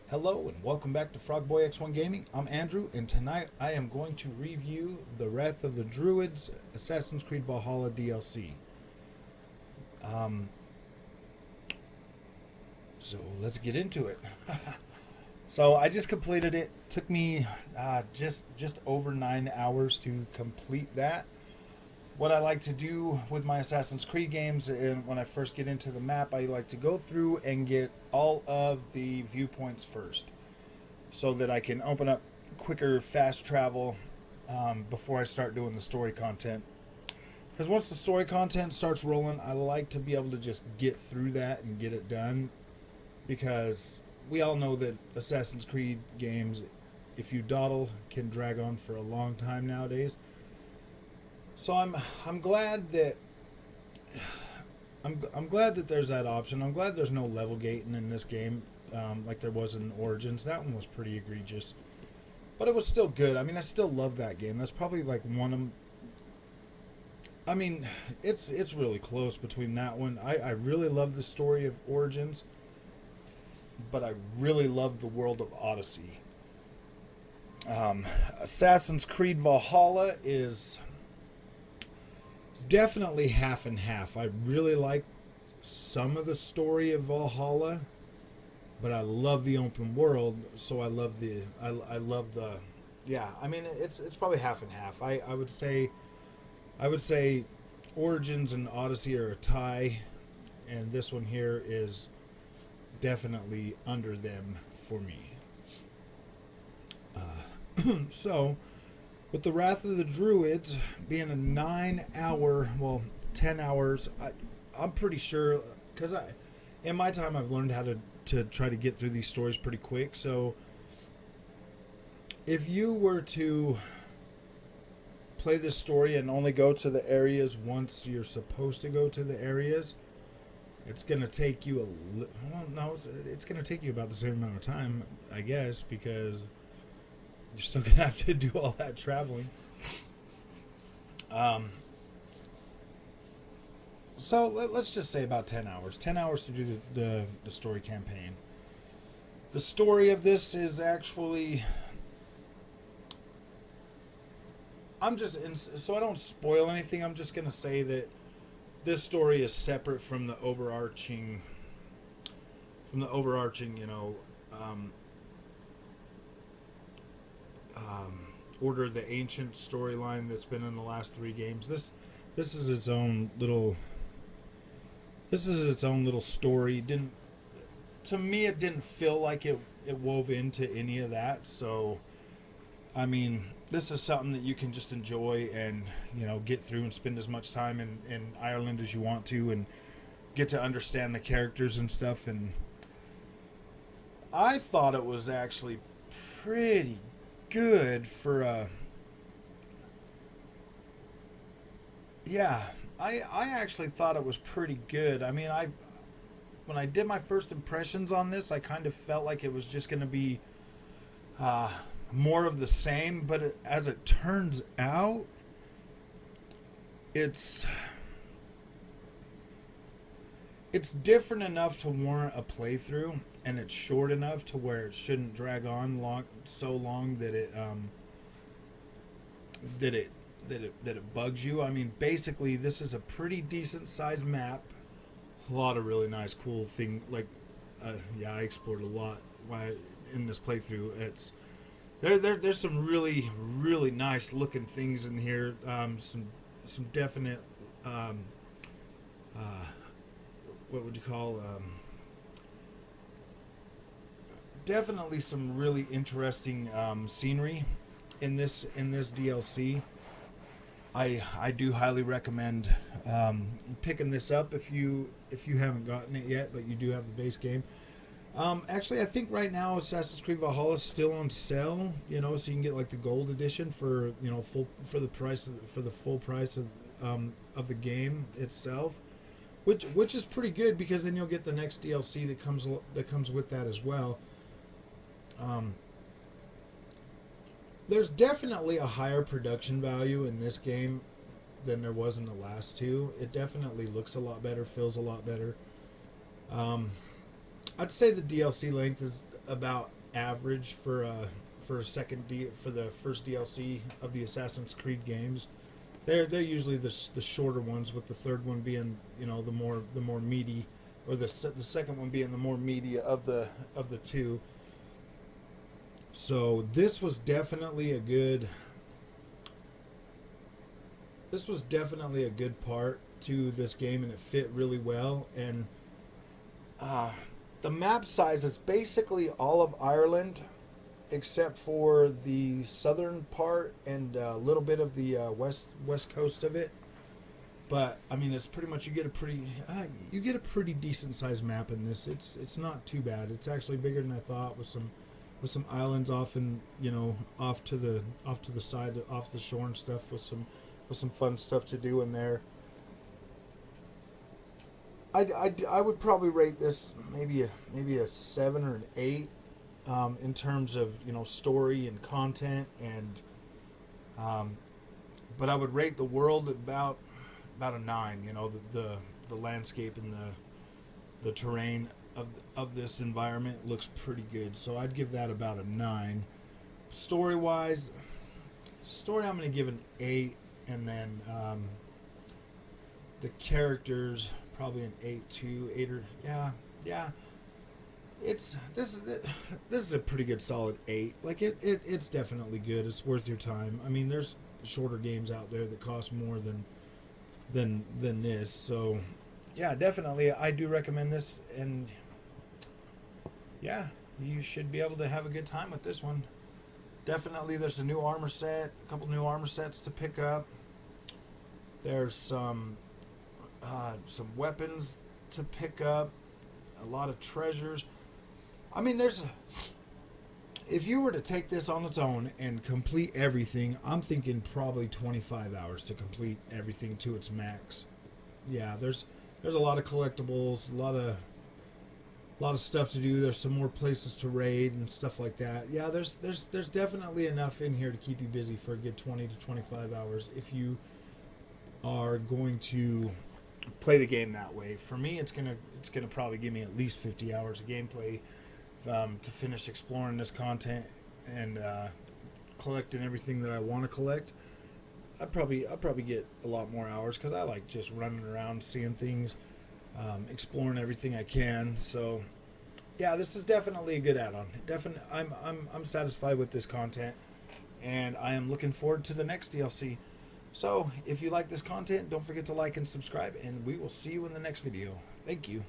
Hello and welcome back to Frogboy X1 Gaming. I'm Andrew, and tonight I am going to review the Wrath of the Druids Assassin's Creed Valhalla DLC. Um, so let's get into it. So I just completed it. Took me just over 9 hours to complete that. What I like to do with my Assassin's Creed games, and when I first get into the map, I like to go through and get all of the viewpoints first, so that I can open up quicker, fast travel before I start doing the story content. Because once the story content starts rolling, I like to be able to just get through that and get it done. Because we all know that Assassin's Creed games, if you dawdle, can drag on for a long time nowadays. So I'm glad that I'm glad that there's that option. I'm glad there's no level gating in this game, like there was in Origins. That one was pretty egregious, but it was still good. I mean, I still love that game. That's probably like one of. I mean, it's really close between that one. I really love the story of Origins, but I really love the world of Odyssey. Assassin's Creed Valhalla is. It's definitely half and half. I really like some of the story of Valhalla, but I love the open world, so I love the yeah. I mean, it's probably half and half. I would say Origins and Odyssey are a tie, and this one here is definitely under them for me. So with the Wrath of the Druids being a 9 hour, well, 10 hours, I'm pretty sure, because in my time I've learned how to try to get through these stories pretty quick. So if you were to play this story and only go to the areas once you're supposed to go to the areas, it's going to take you it's going to take you about the same amount of time, I guess, because you're still going to have to do all that traveling. So let's just say about 10 hours. 10 hours to do the story campaign. The story of this is actually... so I don't spoil anything, I'm just going to say that this story is separate from the overarching... Order of the Ancient storyline that's been in the last 3 games. This is its own little story. To me, it didn't feel like it wove into any of that. So I mean, this is something that you can just enjoy and get through and spend as much time in Ireland as you want to, and get to understand the characters and stuff. And I thought it was actually pretty good for I actually thought it was pretty good. I mean, when I did my first impressions on this, I kind of felt like it was just going to be more of the same, but as it turns out, it's different enough to warrant a playthrough, and it's short enough to where it shouldn't drag on so long that it bugs you. I mean, basically, this is a pretty decent sized map. A lot of really nice, cool thing. Like, I explored a lot in this playthrough. It's there's some really really nice looking things in here. Some definite what would you call definitely some really interesting scenery in this DLC. I do highly recommend picking this up if you haven't gotten it yet, but you do have the base game. Actually, I think right now Assassin's Creed Valhalla is still on sale. So you can get like the gold edition for for the full price of the game itself, which is pretty good, because then you'll get the next DLC that comes with that as well. There's definitely a higher production value in this game than there was in the last 2. It definitely looks a lot better, feels a lot better. I'd say the DLC length is about average for a for the first DLC of the Assassin's Creed games. They're usually the shorter ones, with the third one being, you know, the more meaty, or the second one being the more meaty of the two. So this was definitely a good part to this game, and it fit really well. And the map size is basically all of Ireland, except for the southern part and a little bit of the west coast of it. But I mean, it's pretty much, you get a pretty decent sized map in this. It's not too bad. It's actually bigger than I thought, with some islands off, and, you know, off to the side, off the shore and stuff, with some fun stuff to do in there. I would probably rate this maybe a 7 or an 8, in terms of, you know, story and content, and but I would rate the world about a 9. You know, the landscape and the terrain of this environment looks pretty good, so I'd give that about a 9. Story I'm going to give an 8, and then the characters probably an 8 too. 8 or yeah. This is a pretty good solid 8. Like it's definitely good. It's worth your time. I mean, there's shorter games out there that cost more than this. So yeah, definitely I do recommend this, and yeah, you should be able to have a good time with this one. Definitely there's a new armor set, a couple new armor sets to pick up. There's some weapons to pick up, a lot of treasures. I mean, if you were to take this on its own and complete everything, I'm thinking probably 25 hours to complete everything to its max. Yeah, there's a lot of collectibles, a lot of stuff to do. There's some more places to raid and stuff like that. Yeah, there's definitely enough in here to keep you busy for a good 20 to 25 hours if you are going to play the game that way. For me, it's gonna probably give me at least 50 hours of gameplay to finish exploring this content and collecting everything that I want to collect. I'll probably get a lot more hours, because I like just running around, seeing things, exploring everything I can. So yeah, this is definitely a good add-on. I'm satisfied with this content, and I am looking forward to the next DLC. So if you like this content, don't forget to like and subscribe, and we will see you in the next video. Thank you.